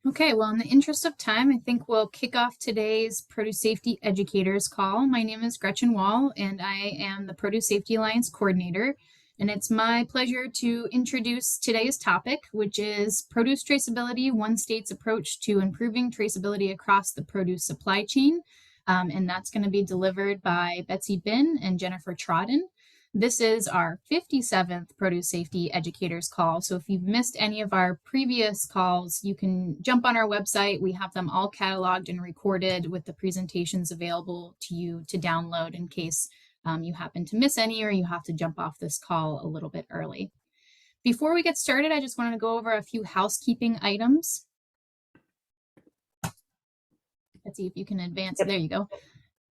Okay, well, in the interest of time, I think we'll kick off today's Produce Safety Educators call. My name is Gretchen Wall, and I am the Produce Safety Alliance Coordinator. And it's my pleasure to introduce today's topic, which is Produce Traceability, one state's approach to improving traceability across the produce supply chain. And that's going to be delivered by Elizabeth Bihn and Jennifer Trodden. This is our 57th Produce Safety Educators call. So if you've missed any of our previous calls, you can jump on our website. We have them all cataloged and recorded with the presentations available to you to download in case you happen to miss any or you have to jump off this call a little bit early. Before we get started, I just wanted to go over a few housekeeping items. Let's see if you can advance. There you go.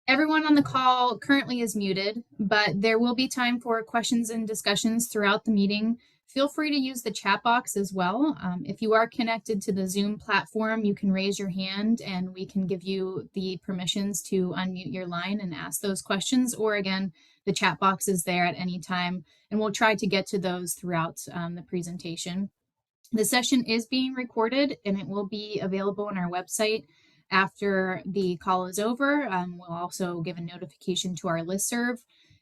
Everyone on the call currently is muted, but there will be time for questions and discussions throughout the meeting. Feel free to use the chat box as well. If you are connected to the Zoom platform, you can raise your hand and we can give you the permissions to unmute your line and ask those questions. Or again, the chat box is there at any time, and we'll try to get to those throughout the presentation. The session is being recorded and it will be available on our website after the call is over. We'll also give a notification to our listserv.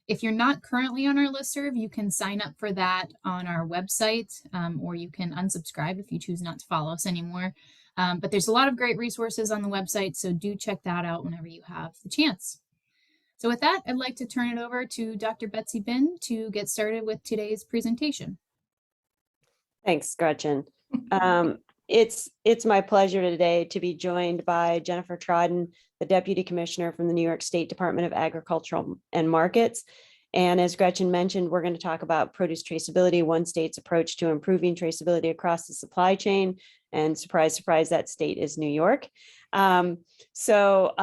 If you're not currently on our listserv, you can sign up for that on our website, or you can unsubscribe if you choose not to follow us anymore. But there's a lot of great resources on the website, so do check that out whenever you have the chance. So with that, I'd like to turn it over to Dr. Elizabeth Bihn to get started with today's presentation. Thanks, Gretchen. It's my pleasure today to be joined by Jennifer Trodden, the Deputy Commissioner from the New York State Department of Agriculture and Markets. And as Gretchen mentioned, we're going to talk about produce traceability, one state's approach to improving traceability across the supply chain. And surprise, surprise, that state is New York. So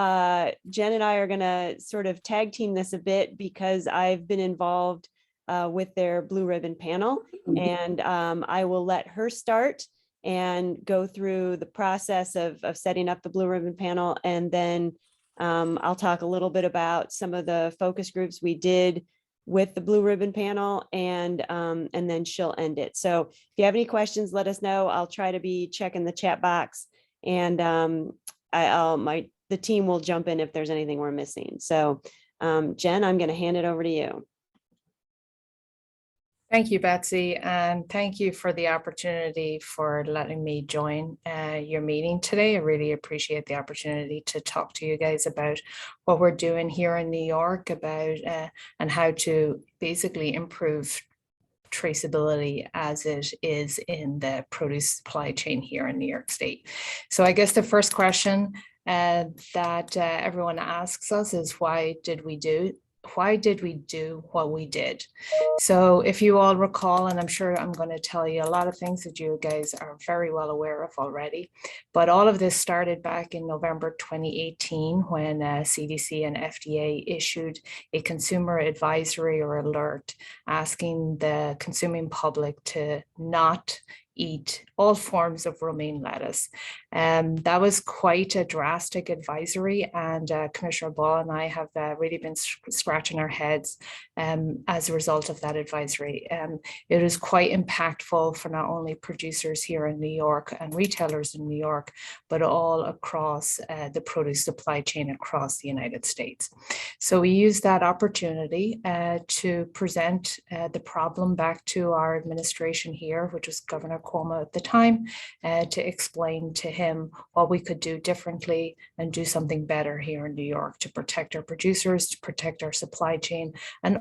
Jen and I are going to sort of tag team this a bit because I've been involved with their Blue Ribbon panel, and I will let her start and go through the process of setting up the Blue Ribbon panel. And then I'll talk a little bit about some of the focus groups we did with the Blue Ribbon panel, and then she'll end it. So if you have any questions, let us know. I'll try to be checking the chat box, and the team will jump in if there's anything we're missing. So Jen, I'm going to hand it over to you. Thank you, Betsy, and thank you for the opportunity for letting me join your meeting today. I really appreciate the opportunity to talk to you guys about what we're doing here in New York about and how to basically improve traceability as it is in the produce supply chain here in New York State. So I guess the first question that everyone asks us is, why did we do what we did? So if you all recall, and I'm sure I'm going to tell you a lot of things that you guys are very well aware of already, but all of this started back in November 2018 when CDC and FDA issued a consumer advisory or alert asking the consuming public to not eat all forms of romaine lettuce. That was quite a drastic advisory, and Commissioner Ball and I have really been scratching our heads as a result of that advisory. It is quite impactful for not only producers here in New York and retailers in New York, but all across the produce supply chain across the United States. So we used that opportunity to present the problem back to our administration here, which was Governor Cuomo at the time, to explain to him what we could do differently and do something better here in New York to protect our producers, to protect our supply chain, and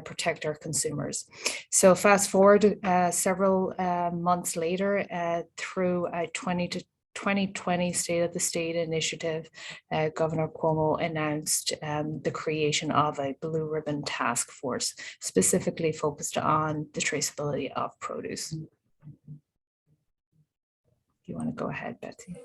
protect our consumers. So fast forward several months later, through a 2020 State of the State initiative, Governor Cuomo announced the creation of a Blue Ribbon task force specifically focused on the traceability of produce. If you want to go ahead, Betsy.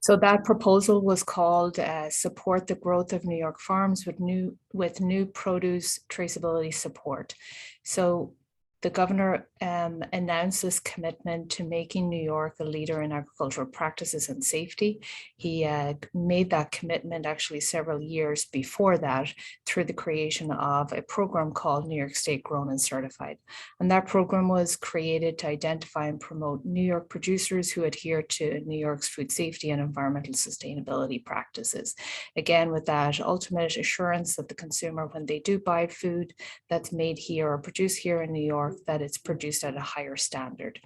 So that proposal was called Support the Growth of New York Farms with new produce traceability support. So the governor announced this commitment to making New York a leader in agricultural practices and safety. He made that commitment actually several years before that through the creation of a program called New York State Grown and Certified. And that program was created to identify and promote New York producers who adhere to New York's food safety and environmental sustainability practices. Again, with that ultimate assurance that the consumer, when they do buy food that's made here or produced here in New York, that it's produced at a higher standard.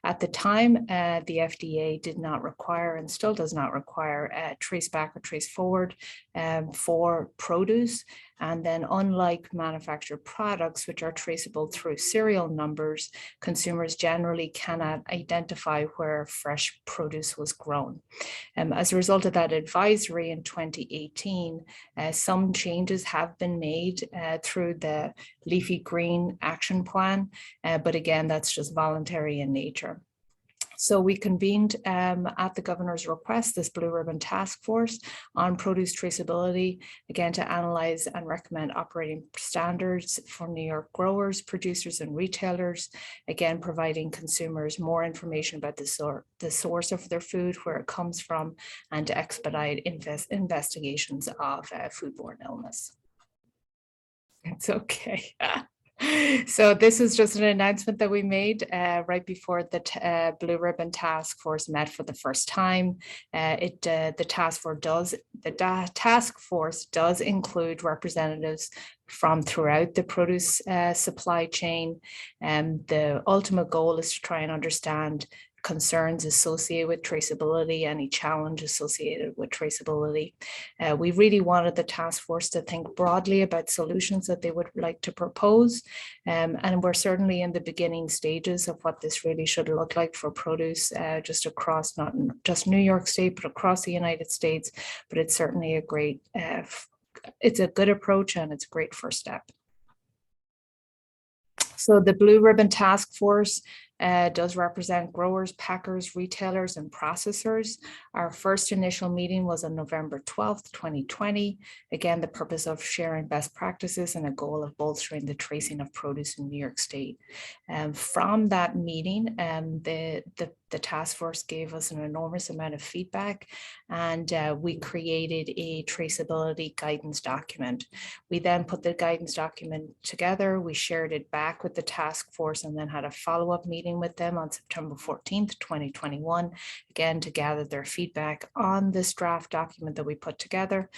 At the time, the FDA did not require and still does not require trace back or trace forward for produce. And then unlike manufactured products, which are traceable through serial numbers, consumers generally cannot identify where fresh produce was grown. As a result of that advisory in 2018, some changes have been made through the Leafy Green Action Plan, but again, that's just voluntary in nature. So we convened at the governor's request this Blue Ribbon Task Force on produce traceability, again, to analyze and recommend operating standards for New York growers, producers, and retailers, again, providing consumers more information about the source of their food, where it comes from, and to expedite investigations of foodborne illness. It's okay. So this is just an announcement that we made right before the Blue Ribbon Task Force met for the first time. The task force does include representatives from throughout the produce supply chain, and the ultimate goal is to try and understand concerns associated with traceability, any challenge associated with traceability. We really wanted the task force to think broadly about solutions that they would like to propose. And we're certainly in the beginning stages of what this really should look like for produce just across, not just New York State, but across the United States. But it's certainly a great, it's a good approach, and it's a great first step. So the Blue Ribbon Task Force does represent growers, packers, retailers, and processors. Our first initial meeting was on November 12th, 2020. Again, the purpose of sharing best practices and a goal of bolstering the tracing of produce in New York State. From that meeting, the task force gave us an enormous amount of feedback, and we created a traceability guidance document. We then put the guidance document together, we shared it back with the task force, and then had a follow-up meeting with them on September 14th, 2021, again, to gather their feedback on this draft document that we put together.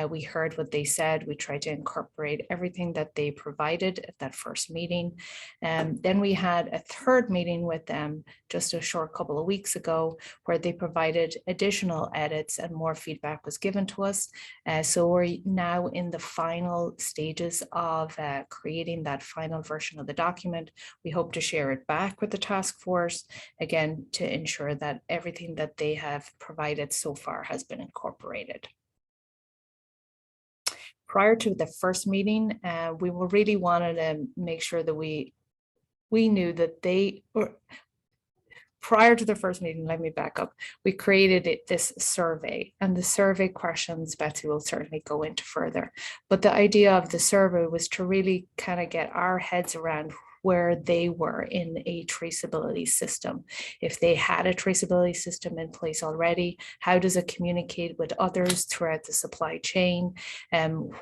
We heard what they said. We tried to incorporate everything that they provided at that first meeting. Then we had a third meeting with them just a short couple of weeks ago, where they provided additional edits and more feedback was given to us. So we're now in the final stages of creating that final version of the document. We hope to share it back with the task force, again, to ensure that everything that they have provided so far has been incorporated. Prior to the first meeting, we really wanted to make sure that we knew that prior to the first meeting, let me back up. We created this survey, and the survey questions, Betsy will certainly go into further. But the idea of the survey was to really kind of get our heads around where they were in a traceability system. If they had a traceability system in place already, how does it communicate with others throughout the supply chain?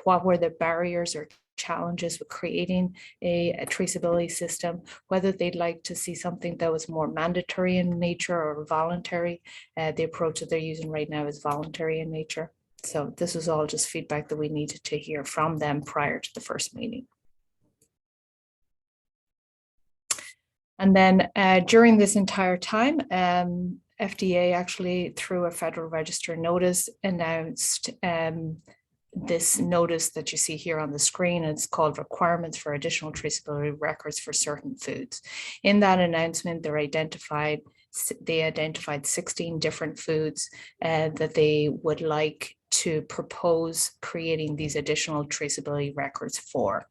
What were the barriers or challenges with creating a traceability system, whether they'd like to see something that was more mandatory in nature or voluntary. The approach that they're using right now is voluntary in nature. So this was all just feedback that we needed to hear from them prior to the first meeting. And then during this entire time, FDA actually, through a Federal Register notice, announced this notice that you see here on the screen. It's called Requirements for Additional Traceability Records for Certain Foods. In that announcement, they identified 16 different foods that they would like to propose creating these additional traceability records for.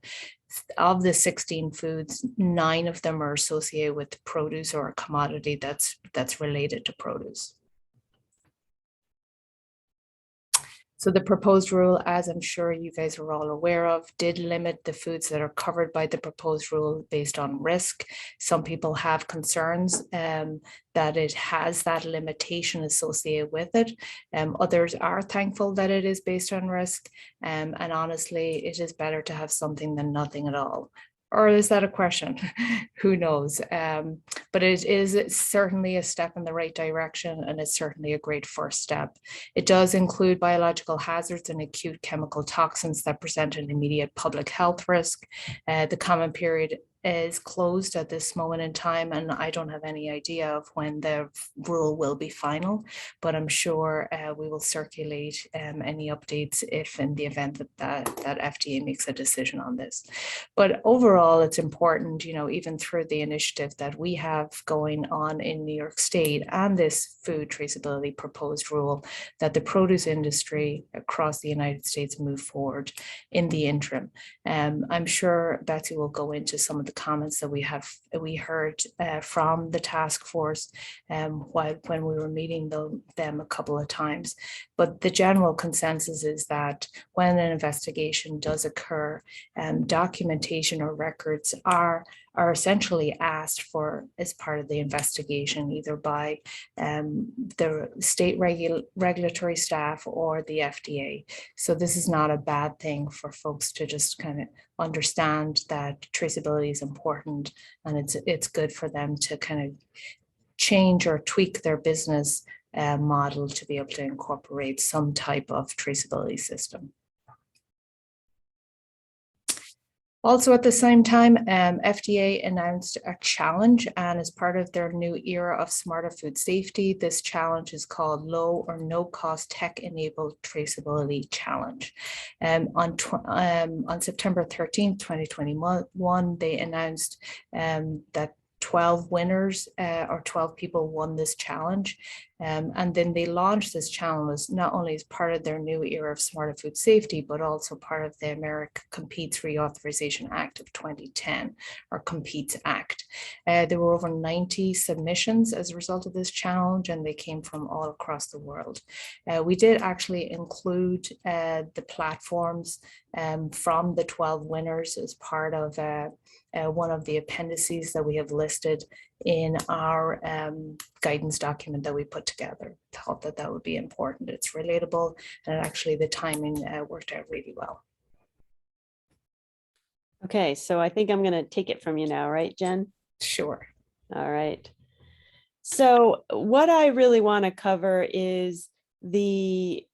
Of the 16 foods, 9 of them are associated with produce or a commodity that's related to produce. So the proposed rule, as I'm sure you guys are all aware of, did limit the foods that are covered by the proposed rule based on risk. Some people have concerns that it has that limitation associated with it. Others are thankful that it is based on risk. And honestly, it is better to have something than nothing at all. Or is that a question? Who knows? But it is certainly a step in the right direction, and it's certainly a great first step. It does include biological hazards and acute chemical toxins that present an immediate public health risk. The comment period is closed at this moment in time, and I don't have any idea of when the rule will be final, but I'm sure we will circulate any updates if in the event that FDA makes a decision on this. But overall, it's important, even through the initiative that we have going on in New York State and this food traceability proposed rule, that the produce industry across the United States move forward in the interim. I'm sure Betsy will go into some of the comments that we heard from the task force when we were meeting them a couple of times. But the general consensus is that when an investigation does occur, documentation or records are essentially asked for as part of the investigation, either by the state regulatory staff or the FDA. So this is not a bad thing for folks to just kind of understand that traceability is important, and it's good for them to kind of change or tweak their business model to be able to incorporate some type of traceability system. Also at the same time, FDA announced a challenge, and as part of their new era of smarter food safety, this challenge is called Low or No Cost Tech Enabled Traceability Challenge. On September 13th, 2021, they announced that 12 winners or 12 people won this challenge. And then they launched this challenge not only as part of their new era of smarter food safety, but also part of the America Competes Reauthorization Act of 2010, or Competes Act. There were over 90 submissions as a result of this challenge, and they came from all across the world. We did actually include the platforms from the 12 winners as part of one of the appendices that we have listed in our guidance document that we put together. Thought that would be important. It's relatable, and actually the timing worked out really well. Okay, so I think I'm going to take it from you now, right, Jen? Sure. All right. So what I really want to cover is the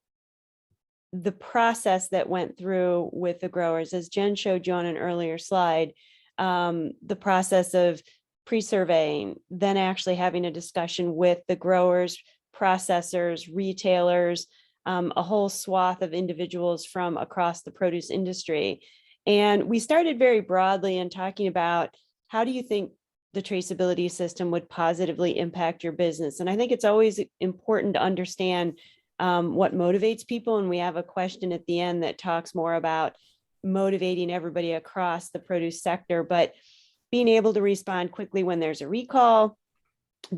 process that went through with the growers. As Jen showed you on an earlier slide, the process of pre-surveying, then actually having a discussion with the growers, processors, retailers, a whole swath of individuals from across the produce industry. And we started very broadly in talking about, how do you think the traceability system would positively impact your business? And I think it's always important to understand what motivates people. And we have a question at the end that talks more about motivating everybody across the produce sector, but being able to respond quickly when there's a recall,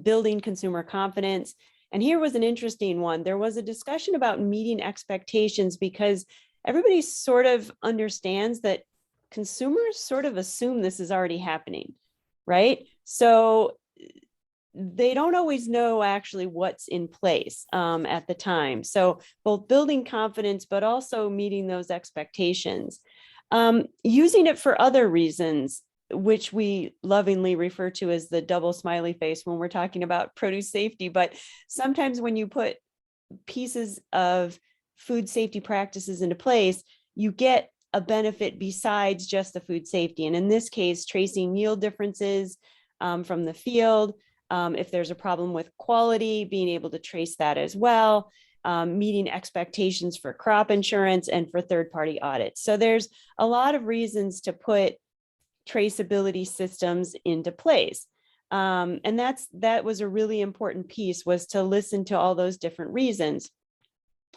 building consumer confidence. And here was an interesting one. There was a discussion about meeting expectations, because everybody sort of understands that consumers sort of assume this is already happening, right? So they don't always know actually what's in place at the time. So both building confidence, but also meeting those expectations. Using it for other reasons, which we lovingly refer to as the double smiley face when we're talking about produce safety. But sometimes when you put pieces of food safety practices into place, you get a benefit besides just the food safety. And in this case, tracing yield differences from the field. If there's a problem with quality, being able to trace that as well, meeting expectations for crop insurance and for third-party audits. So there's a lot of reasons to put traceability systems into place. And that was a really important piece, was to listen to all those different reasons.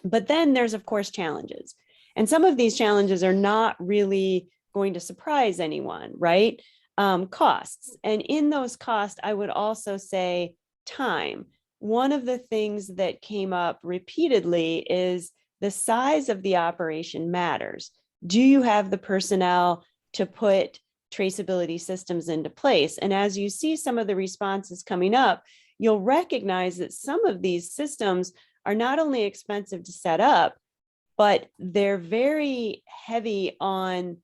But then there's, of course, challenges. And some of these challenges are not really going to surprise anyone, right? Costs. And in those costs, I would also say time. One of the things that came up repeatedly is the size of the operation matters. Do you have the personnel to put traceability systems into place? And as you see some of the responses coming up, you'll recognize that some of these systems are not only expensive to set up, but they're very heavy on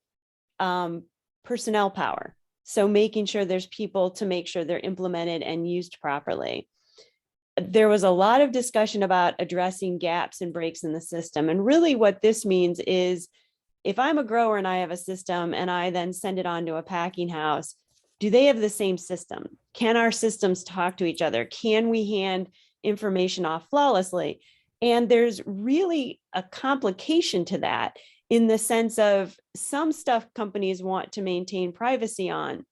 personnel power. So making sure there's people to make sure they're implemented and used properly. There was a lot of discussion about addressing gaps and breaks in the system. And really what this means is, if I'm a grower and I have a system and I then send it on to a packing house, do they have the same system? Can our systems talk to each other? Can we hand information off flawlessly? And there's really a complication to that, in the sense of some stuff companies want to maintain privacy on.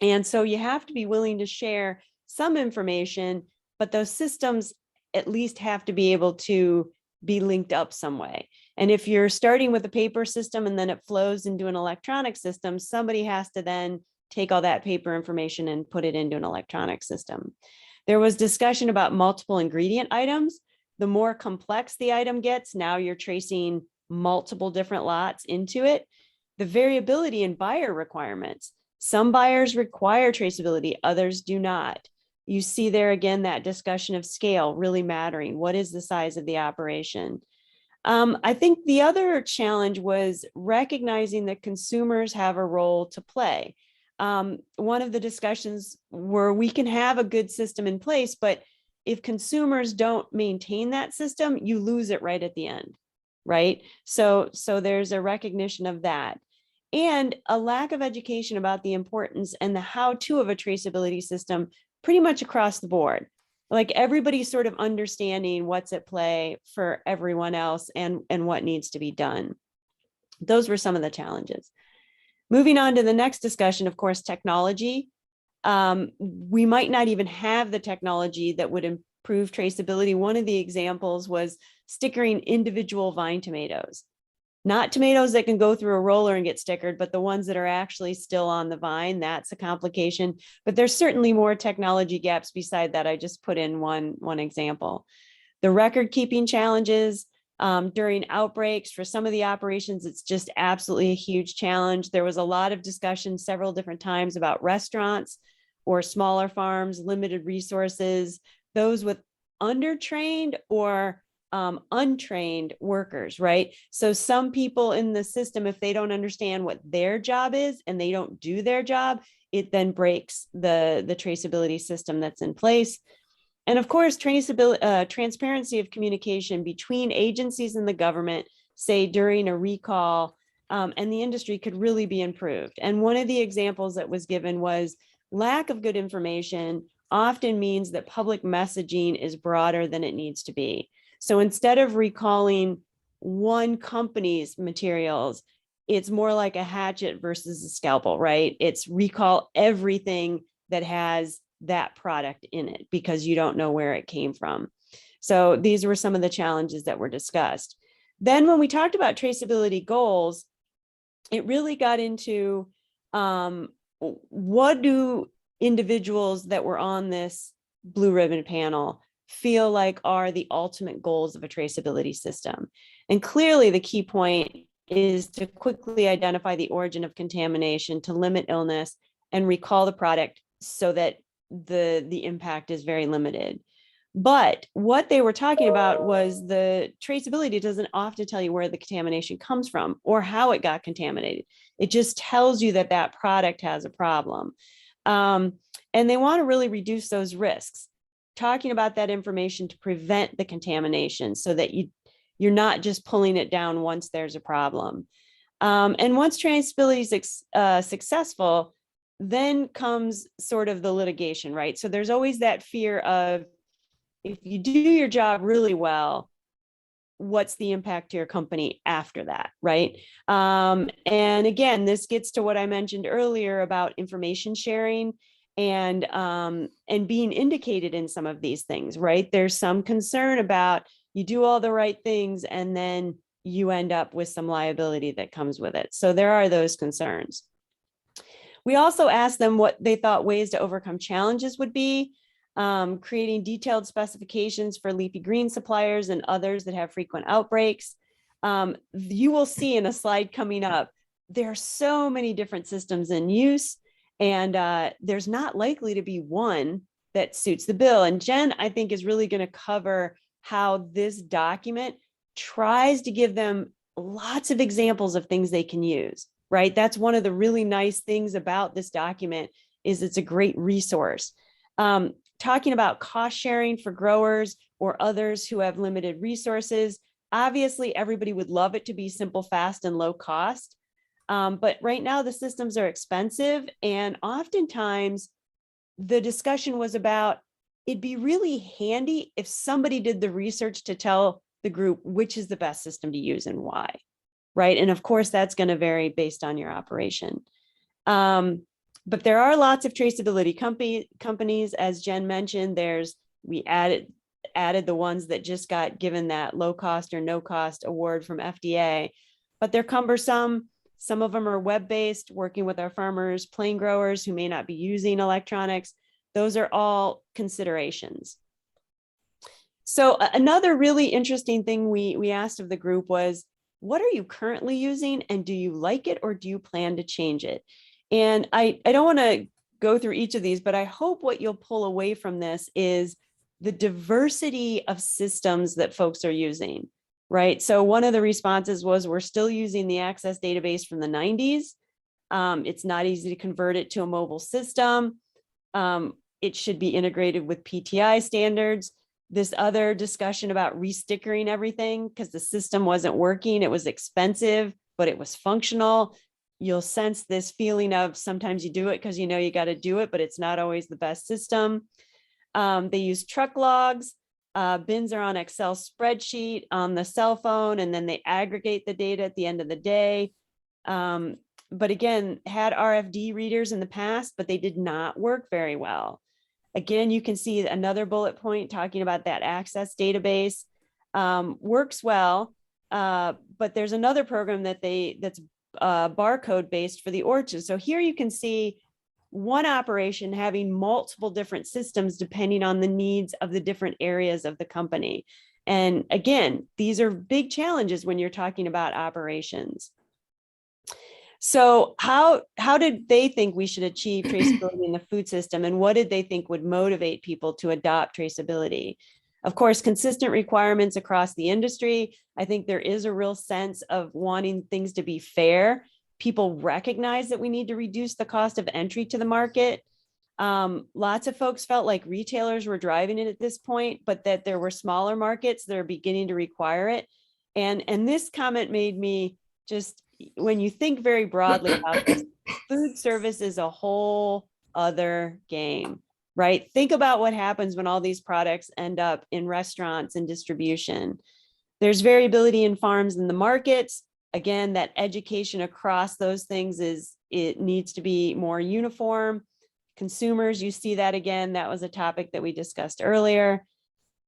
And so you have to be willing to share some information, but those systems at least have to be able to be linked up some way. And if you're starting with a paper system and then it flows into an electronic system, somebody has to then take all that paper information and put it into an electronic system. There was discussion about multiple ingredient items. The more complex the item gets, now you're tracing multiple different lots into it. The variability in buyer requirements. Some buyers require traceability, others do not. You see there again that discussion of scale really mattering. What is the size of the operation? I think the other challenge was recognizing that consumers have a role to play. One of the discussions were, we can have a good system in place, but if consumers don't maintain that system, you lose it right at the end, right? So there's a recognition of that. And a lack of education about the importance and the how-to of a traceability system pretty much across the board. Like everybody's sort of understanding what's at play for everyone else and what needs to be done. Those were some of the challenges. Moving on to the next discussion, of course, technology. We might not even have the technology that would improve traceability. One of the examples was stickering individual vine tomatoes. Not tomatoes that can go through a roller and get stickered, but the ones that are actually still on the vine. That's a complication. But there's certainly more technology gaps beside that. I just put in one example. The record keeping challenges during outbreaks for some of the operations, it's just absolutely a huge challenge. There was a lot of discussion several different times about restaurants or smaller farms, limited resources, those with undertrained or untrained workers, right? So some people in the system, if they don't understand what their job is and they don't do their job, it then breaks the traceability system that's in place. And of course, transparency of communication between agencies and the government, say during a recall, and the industry could really be improved. And one of the examples that was given was lack of good information often means that public messaging is broader than it needs to be. So instead of recalling one company's materials, it's more like a hatchet versus a scalpel, right? It's recall everything that has that product in it because you don't know where it came from. So these were some of the challenges that were discussed. Then when we talked about traceability goals, it really got into what do individuals that were on this blue ribbon panel feel like are the ultimate goals of a traceability system. And clearly the key point is to quickly identify the origin of contamination, to limit illness, and recall the product so that the impact is very limited. But what they were talking about was the traceability doesn't often tell you where the contamination comes from or how it got contaminated. It just tells you that that product has a problem. And they want to really reduce those risks, talking about that information to prevent the contamination so that you're not just pulling it down once there's a problem. And once traceability is successful, then comes sort of the litigation, right? So there's always that fear of, if you do your job really well, what's the impact to your company after that, right? And again, this gets to what I mentioned earlier about information sharing and being indicated in some of these things, right? There's some concern about you do all the right things and then you end up with some liability that comes with it. So there are those concerns. We also asked them what they thought ways to overcome challenges would be. creating detailed specifications for leafy green suppliers and others that have frequent outbreaks. You will see in a slide coming up, there are so many different systems in use, and there's not likely to be one that suits the bill. And Jen, I think, is really going to cover how this document tries to give them lots of examples of things they can use, right? That's one of the really nice things about this document, is it's a great resource. Talking about cost sharing for growers or others who have limited resources. Obviously, everybody would love it to be simple, fast, and low cost. But right now the systems are expensive, and oftentimes the discussion was about, it'd be really handy if somebody did the research to tell the group which is the best system to use and why, right? And of course, that's going to vary based on your operation. But there are lots of traceability companies, as Jen mentioned. We added the ones that just got given that low cost or no cost award from FDA, but they're cumbersome. Some of them are web-based, working with our farmers, plain growers who may not be using electronics. Those are all considerations. So another really interesting thing we asked of the group was, what are you currently using, and do you like it, or do you plan to change it? And I don't want to go through each of these, but I hope what you'll pull away from this is the diversity of systems that folks are using, right? So one of the responses was, we're still using the Access database from the 90s. It's not easy to convert it to a mobile system. It should be integrated with PTI standards. This other discussion about restickering everything because the system wasn't working. It was expensive, but it was functional. You'll sense this feeling of sometimes you do it because you know you got to do it, but it's not always the best system. They use truck logs. Bins are on Excel spreadsheet on the cell phone, and then they aggregate the data at the end of the day. But again, had RFD readers in the past, but they did not work very well. Again, you can see another bullet point talking about that Access database. Works well, but there's another program that's barcode based for the orchards. So here you can see one operation having multiple different systems depending on the needs of the different areas of the company. And again, these are big challenges when you're talking about operations. So how did they think we should achieve traceability in the food system, and what did they think would motivate people to adopt traceability? Of course, consistent requirements across the industry. I think there is a real sense of wanting things to be fair. People recognize that we need to reduce the cost of entry to the market. Lots of folks felt like retailers were driving it at this point, but that there were smaller markets that are beginning to require it. And this comment made me just, when you think very broadly about this, food service is a whole other game, right? Think about what happens when all these products end up in restaurants and distribution. There's variability in farms and the markets. Again, that education across those things it needs to be more uniform. Consumers, you see that again, that was a topic that we discussed earlier.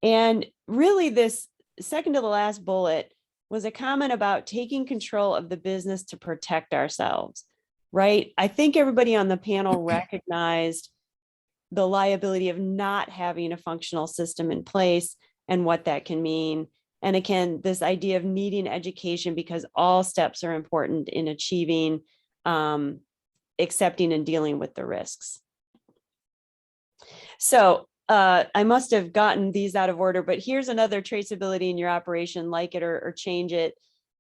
And really this second to the last bullet was a comment about taking control of the business to protect ourselves, right? I think everybody on the panel recognized the liability of not having a functional system in place and what that can mean. And again, this idea of needing education because all steps are important in achieving, accepting and dealing with the risks. So I must have gotten these out of order, but here's another traceability in your operation, like it or change it.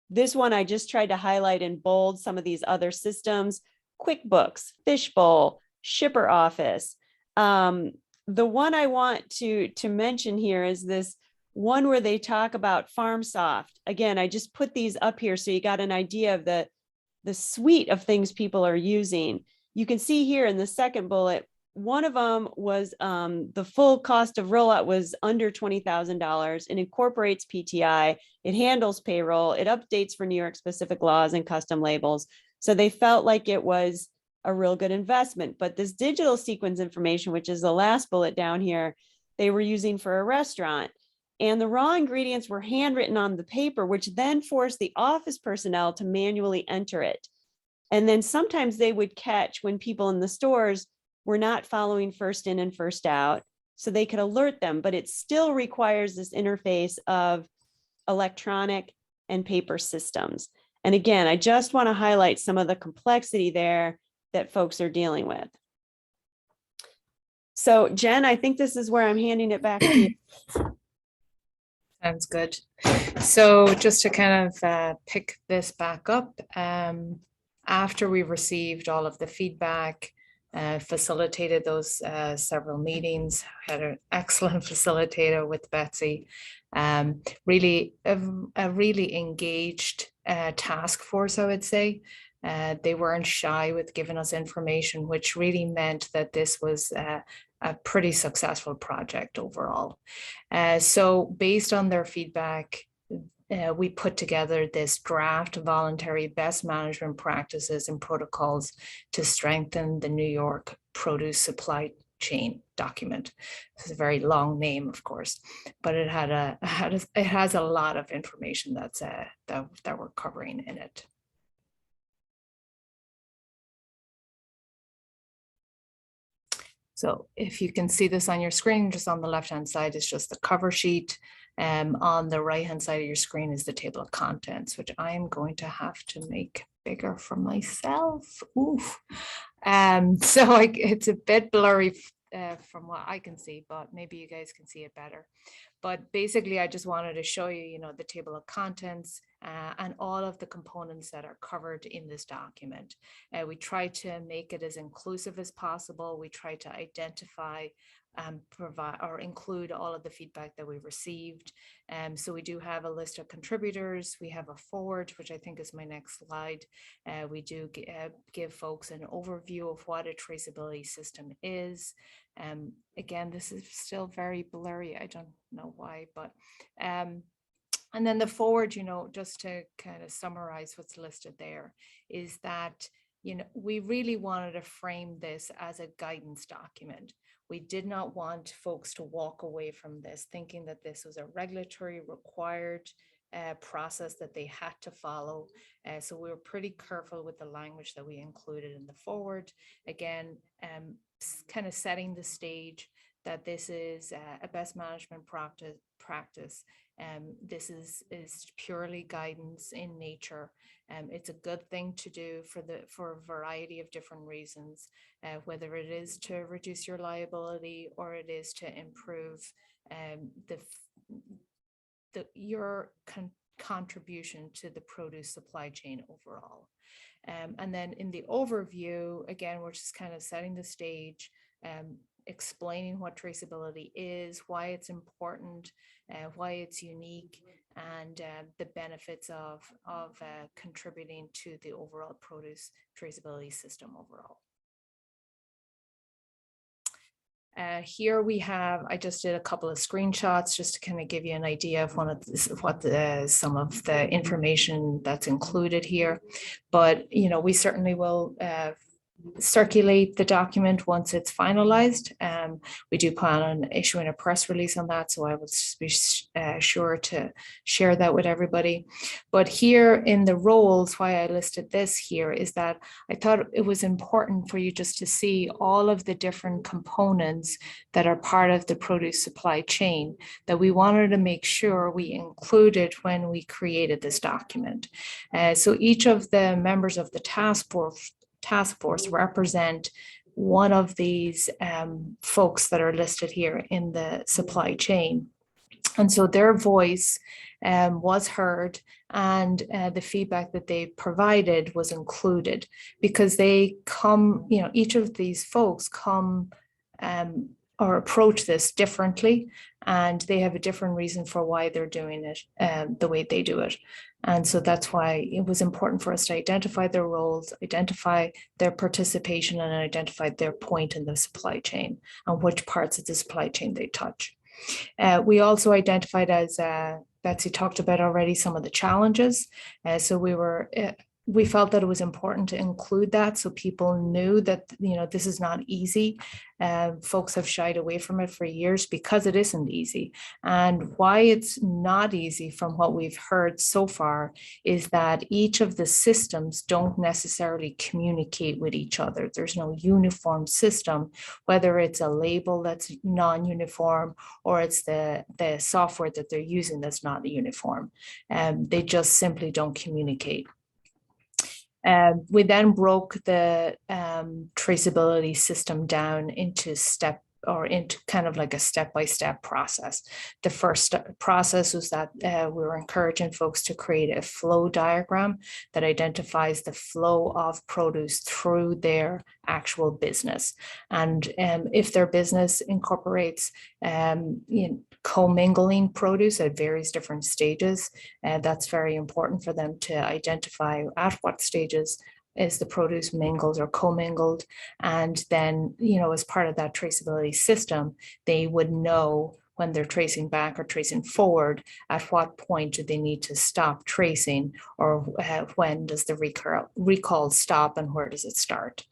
This one, I just tried to highlight in bold some of these other systems: QuickBooks, Fishbowl, Shipper Office. The one I want to mention here is this one where they talk about FarmSoft. Again, I just put these up here so you got an idea of the suite of things people are using. You can see here in the second bullet, one of them was the full cost of rollout was under $20,000. It incorporates PTI, it handles payroll, it updates for New York specific laws and custom labels. So they felt like it was a real good investment. But this digital sequence information, which is the last bullet down here, they were using for a restaurant. And the raw ingredients were handwritten on the paper, which then forced the office personnel to manually enter it. And then sometimes they would catch when people in the stores were not following first in and first out. so they could alert them, but it still requires this interface of electronic and paper systems. And again, I just want to highlight some of the complexity there that folks are dealing with. So Jen, I think this is where I'm handing it back to you. Sounds good. So just to kind of pick this back up, after we received all of the feedback, facilitated those several meetings, had an excellent facilitator with Betsy, really a really engaged task force, I would say. They weren't shy with giving us information, which really meant that this was a pretty successful project overall. So based on their feedback, we put together this draft voluntary best management practices and protocols to strengthen the New York produce supply chain document. It's a very long name, of course, but it has a lot of information that we're covering in it. So if you can see this on your screen, just on the left-hand side is just the cover sheet. On the right-hand side of your screen is the table of contents, which I am going to have to make bigger for myself. Oof. So it's a bit blurry from what I can see, but maybe you guys can see it better. But basically, I just wanted to show you, the table of contents and all of the components that are covered in this document. We try to make it as inclusive as possible. We try to identify, provide or include all of the feedback that we received. So we do have a list of contributors. We have a forward, which I think is my next slide. We do give folks an overview of what a traceability system is. Again, this is still very blurry. I don't know why, but and then the forward, just to kind of summarize what's listed there, is that, we really wanted to frame this as a guidance document. We did not want folks to walk away from this thinking that this was a regulatory required process that they had to follow. So we were pretty careful with the language that we included in the forward. Again, kind of setting the stage that this is a best management practice. This is purely guidance in nature. It's a good thing to do for a variety of different reasons, whether it is to reduce your liability or it is to improve your contribution to the produce supply chain overall. And then in the overview, again, we're just kind of setting the stage, explaining what traceability is, why it's important, why it's unique, and the benefits of contributing to the overall produce traceability system overall. Here we have, I just did a couple of screenshots just to kind of give you an idea of some of the information that's included here. But, we certainly will circulate the document once it's finalized. We do plan on issuing a press release on that, so I will be sure to share that with everybody. But here in the roles, why I listed this here is that I thought it was important for you just to see all of the different components that are part of the produce supply chain that we wanted to make sure we included when we created this document. So each of the members of the task force represent one of these folks that are listed here in the supply chain. And so their voice was heard, and the feedback that they provided was included, because they come, each of these folks come or approach this differently, and they have a different reason for why they're doing it the way they do it. And so that's why it was important for us to identify their roles, identify their participation, and identify their point in the supply chain and which parts of the supply chain they touch. We also identified, as Betsy talked about already, some of the challenges. So we were we felt that it was important to include that so people knew that, you know, this is not easy. Folks have shied away from it for years because it isn't easy. And why it's not easy, from what we've heard so far, is that each of the systems don't necessarily communicate with each other. There's no uniform system, whether it's a label that's non-uniform or it's the software that they're using that's not uniform. They just simply don't communicate. We then broke the traceability system down into kind of like a step-by-step process. The first process was that we were encouraging folks to create a flow diagram that identifies the flow of produce through their actual business. And if their business incorporates commingling produce at various different stages, that's very important for them to identify at what stages is the produce mingled or commingled. And then, you know, as part of that traceability system, they would know when they're tracing back or tracing forward, at what point do they need to stop tracing, or when does the recall stop and where does it start?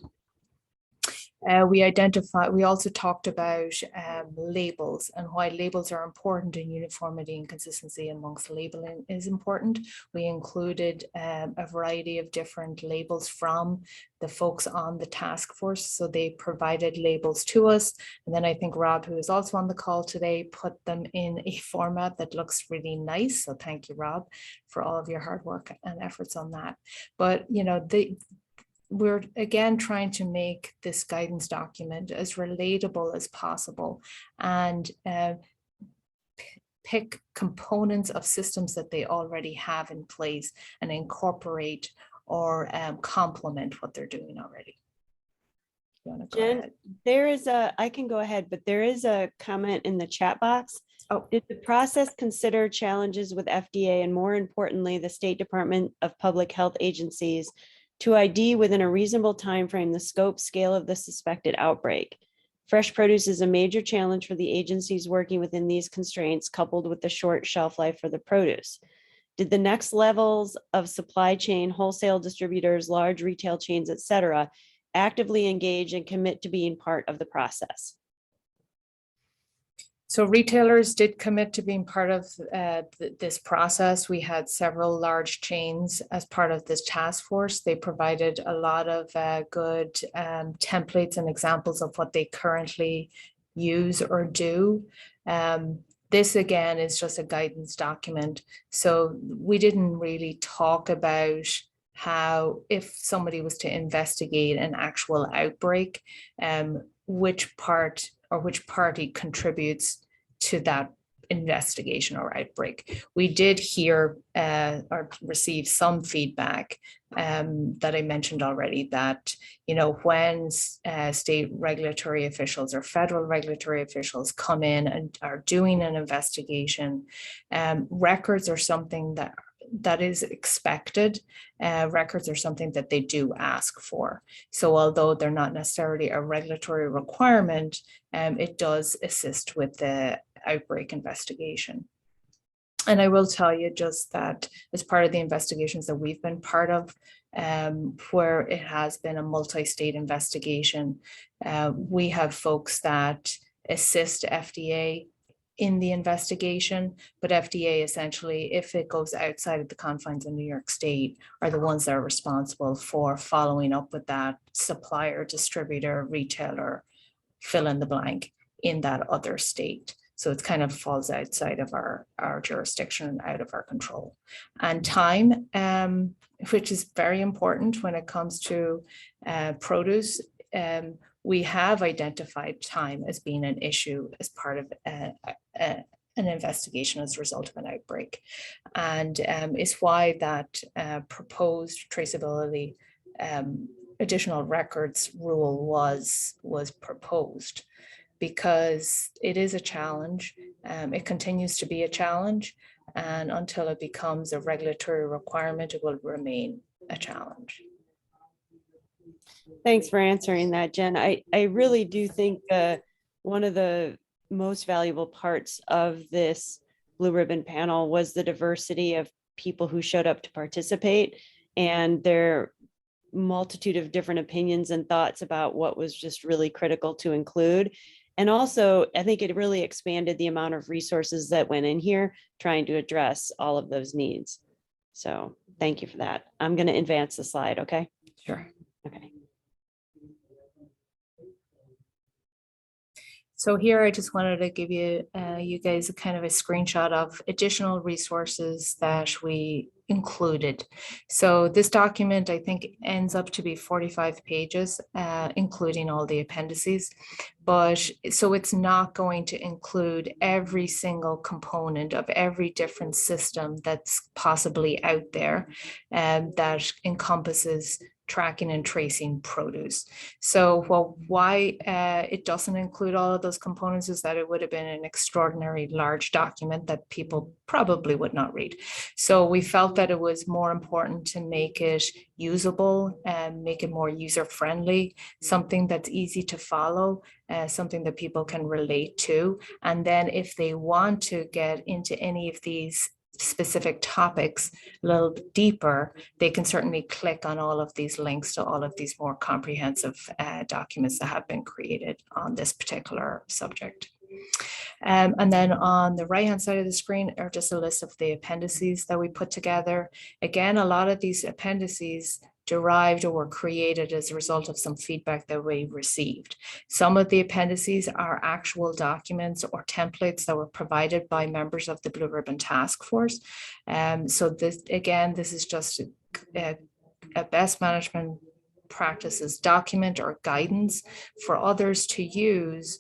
We also talked about labels and why labels are important, and uniformity and consistency amongst labeling is important. We included a variety of different labels from the folks on the task force. So they provided labels to us. And then I think Rob, who is also on the call today, put them in a format that looks really nice. So thank you, Rob, for all of your hard work and efforts on that. But, you know, we're again trying to make this guidance document as relatable as possible, and pick components of systems that they already have in place and incorporate or complement what they're doing already. Jen, there is I can go ahead, but there is a comment in the chat box. Oh. Did the process consider challenges with FDA and, more importantly, the State Department of Public Health agencies to ID within a reasonable time frame the scope, scale of the suspected outbreak? Fresh produce is a major challenge for the agencies working within these constraints, coupled with the short shelf life for the produce. Did the next levels of supply chain, wholesale distributors, large retail chains, et cetera, actively engage and commit to being part of the process? So retailers did commit to being part of this process. We had several large chains as part of this task force. They provided a lot of good templates and examples of what they currently use or do. This again is just a guidance document. So we didn't really talk about how, if somebody was to investigate an actual outbreak, which part or which party contributes to that investigation or outbreak. We did hear or receive some feedback that I mentioned already, that, you know, when state regulatory officials or federal regulatory officials come in and are doing an investigation, records are something that is expected. Records are something that they do ask for. So although they're not necessarily a regulatory requirement, it does assist with the outbreak investigation. And I will tell you just that as part of the investigations that we've been part of, where it has been a multi-state investigation, we have folks that assist FDA in the investigation, but FDA essentially, if it goes outside of the confines of New York State, are the ones that are responsible for following up with that supplier, distributor, retailer, fill in the blank in that other state. So it kind of falls outside of our jurisdiction and out of our control. And time, which is very important when it comes to produce, we have identified time as being an issue as part of an investigation as a result of an outbreak. And it's why that proposed traceability additional records rule was proposed, because it is a challenge. It continues to be a challenge, and until it becomes a regulatory requirement, it will remain a challenge. Thanks for answering that, Jen. I really do think one of the most valuable parts of this Blue Ribbon panel was the diversity of people who showed up to participate. And there multitude of different opinions and thoughts about what was just really critical to include. And also, I think it really expanded the amount of resources that went in here trying to address all of those needs. So thank you for that. I'm going to advance the slide. Okay. Sure. Okay. So here I just wanted to give you you guys a kind of a screenshot of additional resources that we included. So this document, I think, ends up to be 45 pages, including all the appendices. But so it's not going to include every single component of every different system that's possibly out there that encompasses tracking and tracing produce. So why it doesn't include all of those components is that it would have been an extraordinary large document that people probably would not read. So we felt that it was more important to make it usable and make it more user-friendly, something that's easy to follow, something that people can relate to. And then if they want to get into any of these specific topics a little bit deeper, they can certainly click on all of these links to all of these more comprehensive documents that have been created on this particular subject. And then on the right-hand side of the screen are just a list of the appendices that we put together. Again, a lot of these appendices derived or were created as a result of some feedback that we received. Some of the appendices are actual documents or templates that were provided by members of the Blue Ribbon Task Force. So this, again, this is just a best management practices document or guidance for others to use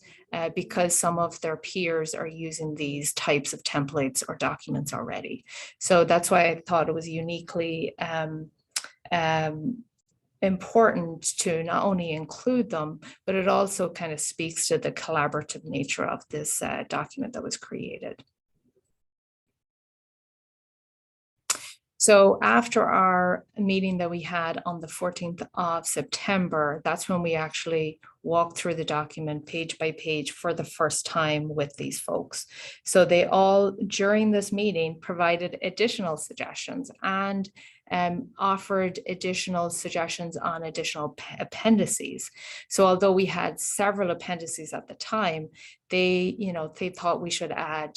because some of their peers are using these types of templates or documents already. So that's why I thought it was uniquely important to not only include them, but it also kind of speaks to the collaborative nature of this document that was created. So after our meeting that we had on the 14th of September, that's when we actually walked through the document page by page for the first time with these folks. So they all, during this meeting, provided additional suggestions and offered additional suggestions on additional appendices. So although we had several appendices at the time, they thought we should add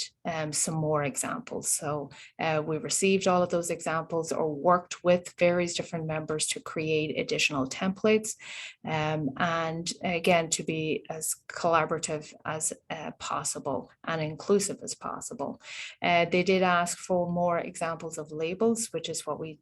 some more examples. So we received all of those examples or worked with various different members to create additional templates and again, to be as collaborative as possible and inclusive as possible. They did ask for more examples of labels, which is what we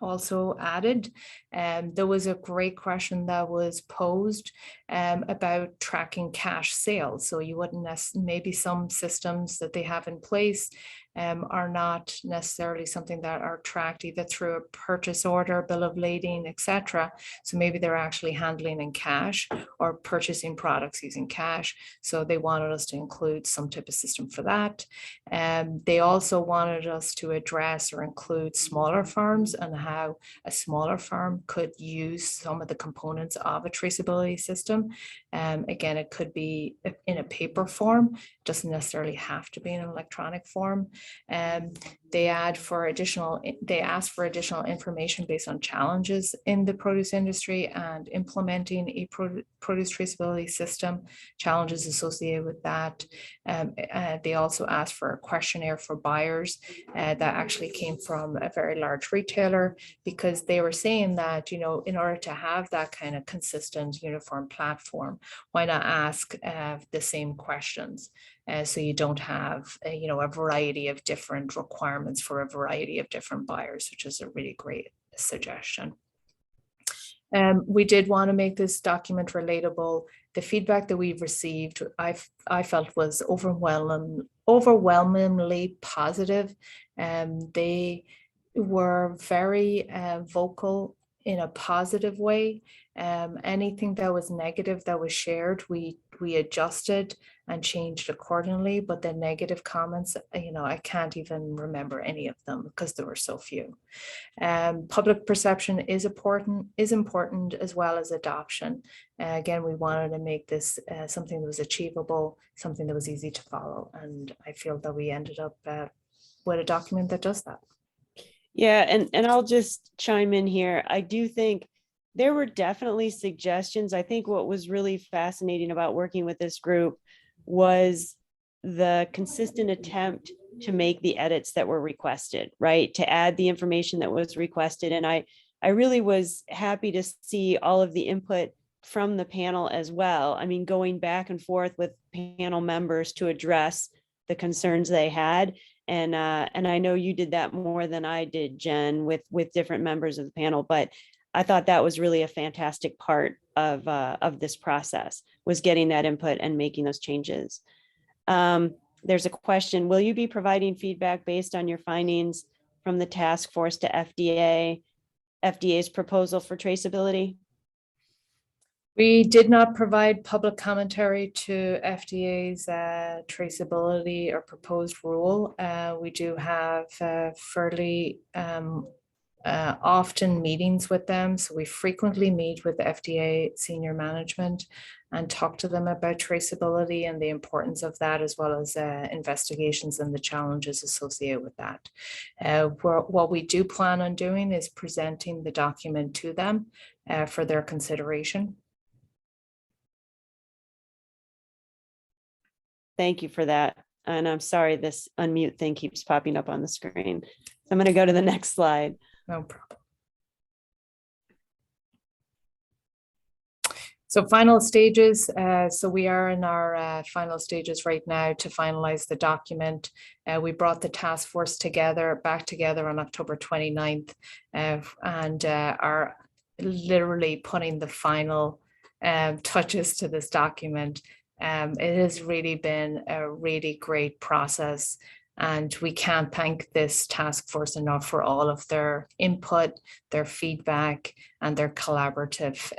also added. There was a great question that was posed about tracking cash sales. So you wouldn't maybe some systems that they have in place are not necessarily something that are tracked either through a purchase order, bill of lading, etc. So maybe they're actually handling in cash or purchasing products using cash. So they wanted us to include some type of system for that. They also wanted us to address or include smaller farms and how a smaller farm could use some of the components of a traceability system. Again, it could be in a paper form, doesn't necessarily have to be in an electronic form. They asked for additional information based on challenges in the produce industry and implementing a produce traceability system, challenges associated with that. They also asked for a questionnaire for buyers that actually came from a very large retailer, because they were saying that, in order to have that kind of consistent uniform platform, why not ask the same questions? So you don't have a variety of different requirements for a variety of different buyers, which is a really great suggestion. We did want to make this document relatable. The feedback that we've received, I felt was overwhelmingly positive. They were very vocal in a positive way. Anything that was negative that was shared, we adjusted and changed accordingly, but the negative comments, I can't even remember any of them because there were so few. Public perception is important as well as adoption. Again, we wanted to make this something that was achievable, something that was easy to follow, and I feel that we ended up with a document that does that. Yeah, and I'll just chime in here. I do think there were definitely suggestions. I think what was really fascinating about working with this group was the consistent attempt to make the edits that were requested, right? To add the information that was requested. And I really was happy to see all of the input from the panel as well. I mean, going back and forth with panel members to address the concerns they had. And I know you did that more than I did, Jen, with different members of the panel. But I thought that was really a fantastic part of this process, was getting that input and making those changes. There's a question: will you be providing feedback based on your findings from the task force to FDA's proposal for traceability? We did not provide public commentary to FDA's traceability or proposed rule. We do have fairly often meetings with them. So we frequently meet with the FDA senior management and talk to them about traceability and the importance of that, as well as investigations and the challenges associated with that. What we do plan on doing is presenting the document to them for their consideration. Thank you for that. And I'm sorry, this unmute thing keeps popping up on the screen. So I'm going to go to the next slide. No problem. So final stages. So we are in our final stages right now to finalize the document. We brought the task force back together on October 29th and are literally putting the final touches to this document. It has really been a really great process, and we can't thank this task force enough for all of their input, their feedback, and their collaborative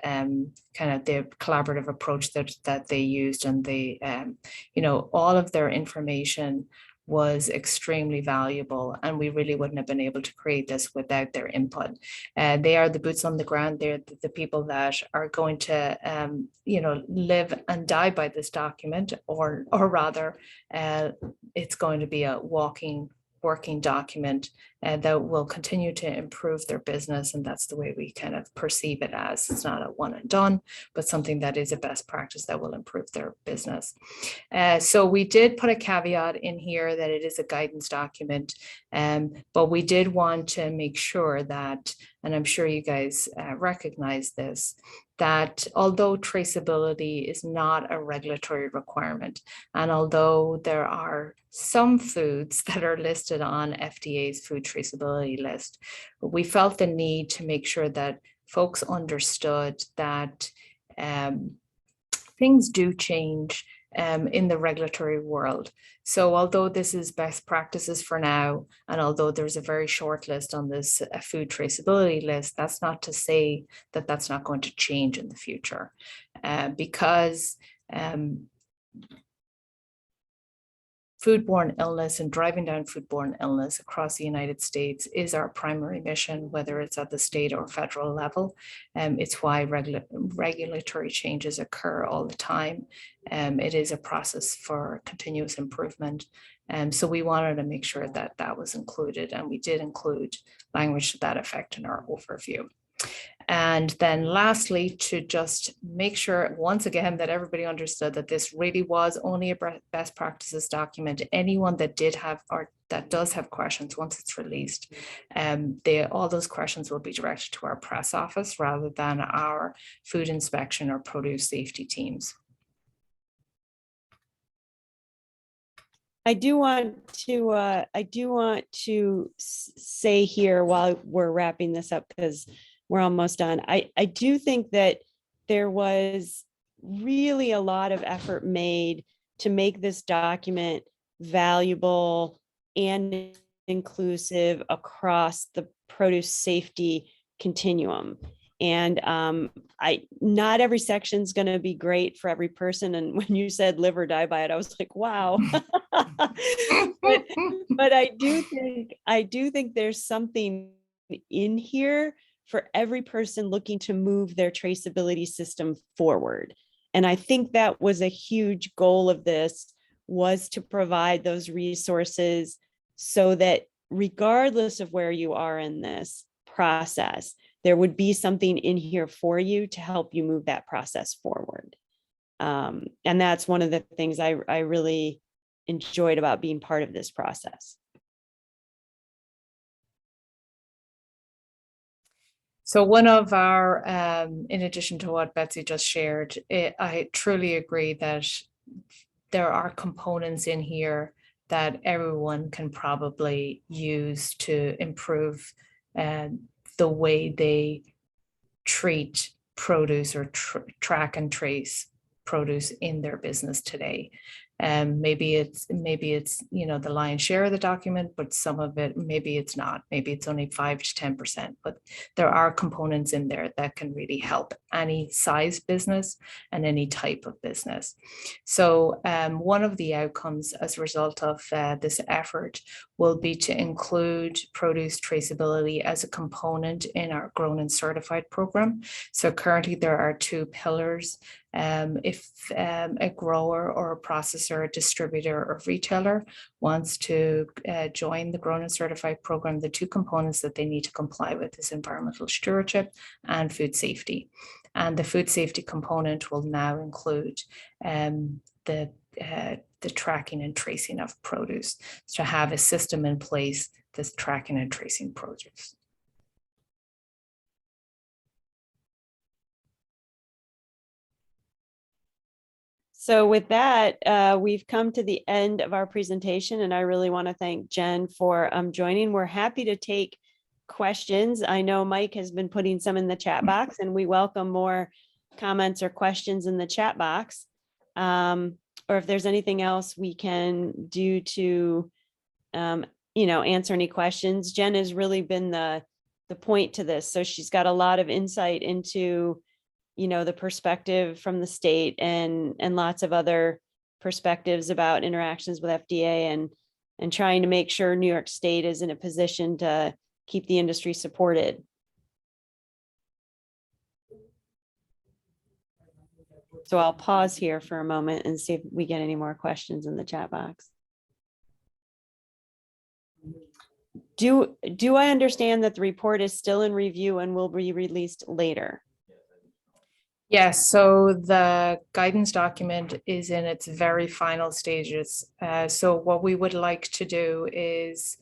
the collaborative approach that they used, and the all of their information was extremely valuable, and we really wouldn't have been able to create this without their input. They are the boots on the ground. They're the people that are going to live and die by this document, or rather it's going to be a working document that will continue to improve their business. And that's the way we kind of perceive it as. It's not a one and done, but something that is a best practice that will improve their business. So we did put a caveat in here that it is a guidance document, but we did want to make sure that, and I'm sure you guys recognize this, that although traceability is not a regulatory requirement, and although there are some foods that are listed on FDA's food traceability list, we felt the need to make sure that folks understood that things do change in the regulatory world. So although this is best practices for now, and although there's a very short list on this food traceability list, that's not to say that that's not going to change in the future, because foodborne illness and driving down foodborne illness across the United States is our primary mission, whether it's at the state or federal level. It's why regulatory changes occur all the time. It is a process for continuous improvement. So we wanted to make sure that that was included, and we did include language to that effect in our overview. And then lastly, to just make sure once again that everybody understood that this really was only a best practices document. Anyone that did have, or that does have questions once it's released, all those questions will be directed to our press office rather than our food inspection or produce safety teams. I do want to say here while we're wrapping this up, because we're almost done. I do think that there was really a lot of effort made to make this document valuable and inclusive across the produce safety continuum. And not every section is going to be great for every person. And when you said live or die by it, I was like, wow. but I do think there's something in here for every person looking to move their traceability system forward. And I think that was a huge goal of this, was to provide those resources so that regardless of where you are in this process, there would be something in here for you to help you move that process forward. And that's one of the things I really enjoyed about being part of this process. So one of our, in addition to what Betsy just shared, I truly agree that there are components in here that everyone can probably use to improve the way they treat produce or track and trace produce in their business today. Maybe it's the lion's share of the document, but some of it maybe it's not. Maybe it's only 5 to 10%. But there are components in there that can really help any size business and any type of business. So one of the outcomes as a result of this effort will be to include produce traceability as a component in our Grown and Certified program. So currently there are 2 pillars. If a grower or a processor, a distributor or retailer wants to join the Grown and Certified program, the 2 components that they need to comply with is environmental stewardship and food safety. And the food safety component will now include the tracking and tracing of produce, to have a system in place that's tracking and tracing produce. So with that, we've come to the end of our presentation, and I really want to thank Jen for joining. We're happy to take questions. I know Mike has been putting some in the chat box, and we welcome more comments or questions in the chat box. Or if there's anything else we can do to, answer any questions. Jen has really been the point to this. So she's got a lot of insight into the perspective from the state and lots of other perspectives about interactions with FDA and trying to make sure New York State is in a position to keep the industry supported. So I'll pause here for a moment and see if we get any more questions in the chat box. Do I understand that the report is still in review and will be released later? Yes, so the guidance document is in its very final stages. So what we would like to do is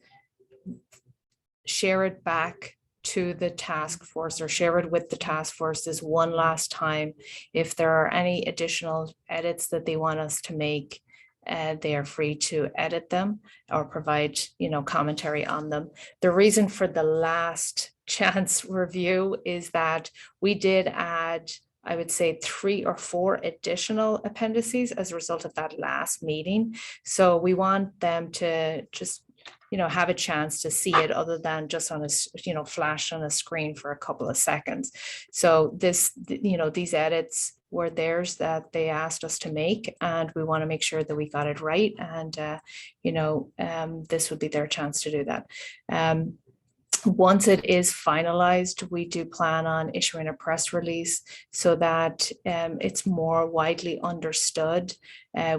share it back to the task force, or share it with the task force this one last time. If there are any additional edits that they want us to make, they are free to edit them or provide, commentary on them. The reason for the last chance review is that we did add, I would say, 3 or 4 additional appendices as a result of that last meeting. So we want them to just, have a chance to see it other than just on a, flash on a screen for a couple of seconds. So these edits were theirs that they asked us to make, and we want to make sure that we got it right. And, this would be their chance to do that. Once it is finalized, we do plan on issuing a press release so that it's more widely understood.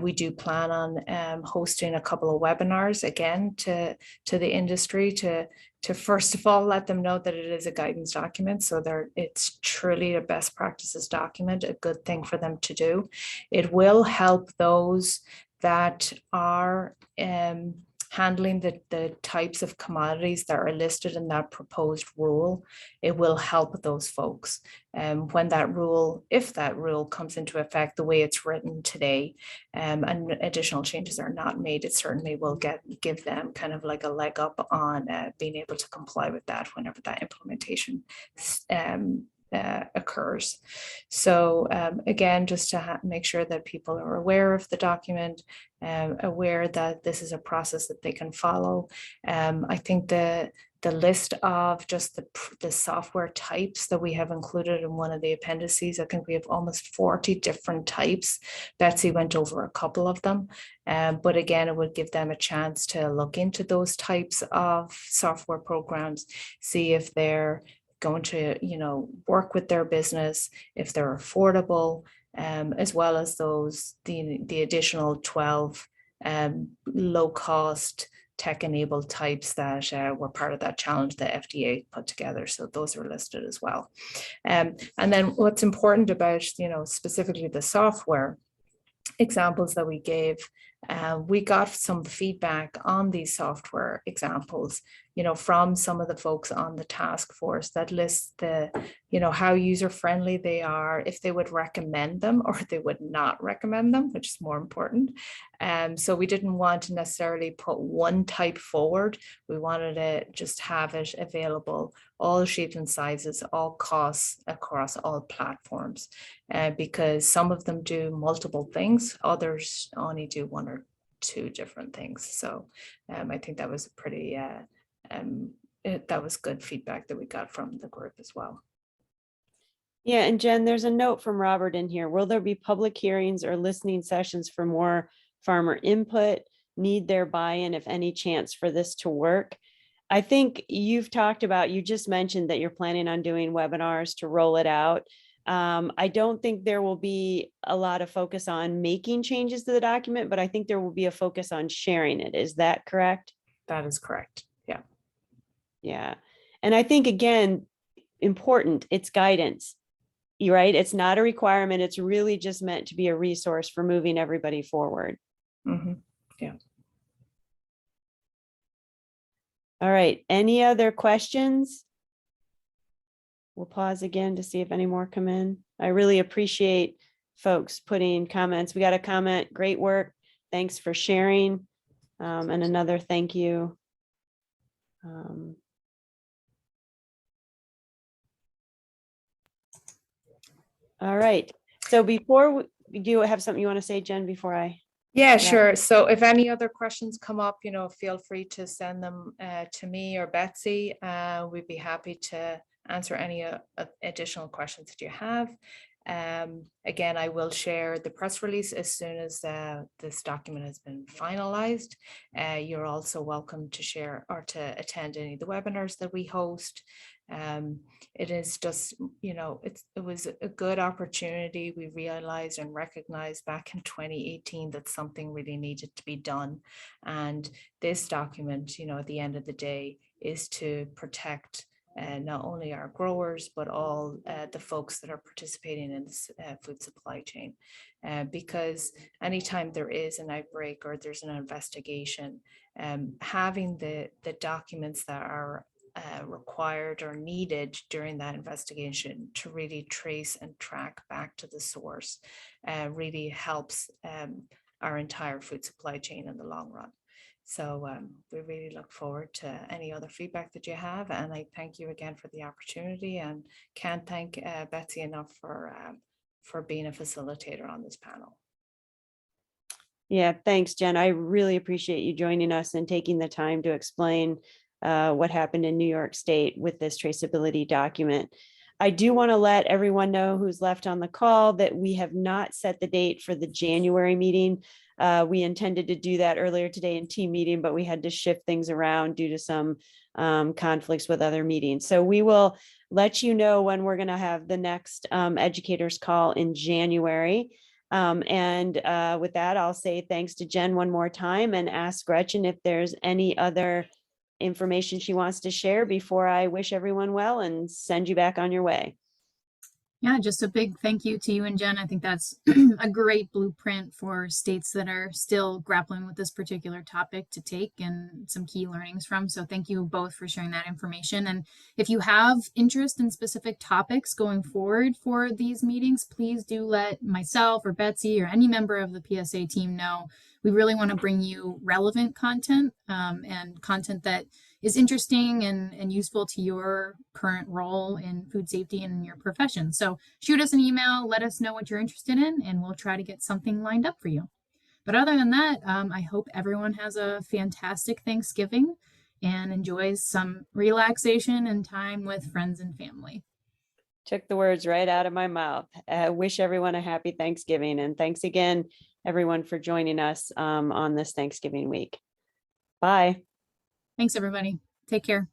We do plan on hosting a couple of webinars again to the industry to first of all let them know that it is a guidance document, so it's truly a best practices document, a good thing for them to do. It will help those that are handling the types of commodities that are listed in that proposed rule. It will help those folks. When that rule, if that rule comes into effect the way it's written today, and additional changes are not made, it certainly will give them kind of like a leg up on being able to comply with that whenever that implementation occurs. So again, just to make sure that people are aware of the document, aware that this is a process that they can follow. I think the list of just the software types that we have included in one of the appendices, I think we have almost 40 different types. Betsy went over a couple of them, but again, it would give them a chance to look into those types of software programs, see if they're going to, work with their business, if they're affordable, as well as the additional 12 low cost tech-enabled types that were part of that challenge the FDA put together. So those are listed as well. And then what's important about, specifically the software examples that we gave, we got some feedback on these software examples, from some of the folks on the task force that list the, how user-friendly they are, if they would recommend them or if they would not recommend them, which is more important. So we didn't want to necessarily put one type forward. We wanted to just have it available, all shapes and sizes, all costs across all platforms, because some of them do multiple things, others only do one or two different things. So I think that was a pretty, that was good feedback that we got from the group as well. Yeah, and Jen, there's a note from Robert in here. Will there be public hearings or listening sessions for more farmer input? Need their buy-in, if any chance for this to work? I think you've talked about, you just mentioned that you're planning on doing webinars to roll it out. I don't think there will be a lot of focus on making changes to the document, but I think there will be a focus on sharing it. Is that correct? That is correct. Yeah. Yeah. And I think, again, important, it's guidance. You're right. It's not a requirement. It's really just meant to be a resource for moving everybody forward. Mm-hmm. Yeah. All right. Any other questions? We'll pause again to see if any more come in. I really appreciate folks putting comments. We got a comment. Great work. Thanks for sharing. And another thank you. All right. So before we do have something you want to say, Jen, before I? Yeah, sure. So if any other questions come up, feel free to send them to me or Betsy. We'd be happy to answer any additional questions that you have. Again, I will share the press release as soon as this document has been finalized. You're also welcome to share or to attend any of the webinars that we host. It is just, it was a good opportunity. We realized and recognized back in 2018 that something really needed to be done. And this document, at the end of the day, is to protect not only our growers, but all the folks that are participating in this food supply chain. Because anytime there is an outbreak or there's an investigation, having the documents that are required or needed during that investigation to really trace and track back to the source really helps our entire food supply chain in the long run. So we really look forward to any other feedback that you have. And I thank you again for the opportunity, and can't thank Betsy enough for being a facilitator on this panel. Yeah, thanks, Jen. I really appreciate you joining us and taking the time to explain what happened in New York State with this traceability document. I do want to let everyone know who's left on the call that we have not set the date for the January meeting. We intended to do that earlier today in team meeting, but we had to shift things around due to some conflicts with other meetings. So we will let you know when we're going to have the next educators call in January. And with that, I'll say thanks to Jen one more time and ask Gretchen if there's any other information she wants to share before I wish everyone well and send you back on your way. Yeah, just a big thank you to you and Jen. I think that's a great blueprint for states that are still grappling with this particular topic to take and some key learnings from. So thank you both for sharing that information. And if you have interest in specific topics going forward for these meetings, please do let myself or Betsy or any member of the PSA team know. We really want to bring you relevant content and content that is interesting and useful to your current role in food safety and in your profession. So shoot us an email, let us know what you're interested in, and we'll try to get something lined up for you. But other than that, I hope everyone has a fantastic Thanksgiving and enjoys some relaxation and time with friends and family. Took the words right out of my mouth. Wish everyone a happy Thanksgiving. And thanks again, everyone, for joining us on this Thanksgiving week. Bye. Thanks, everybody. Take care.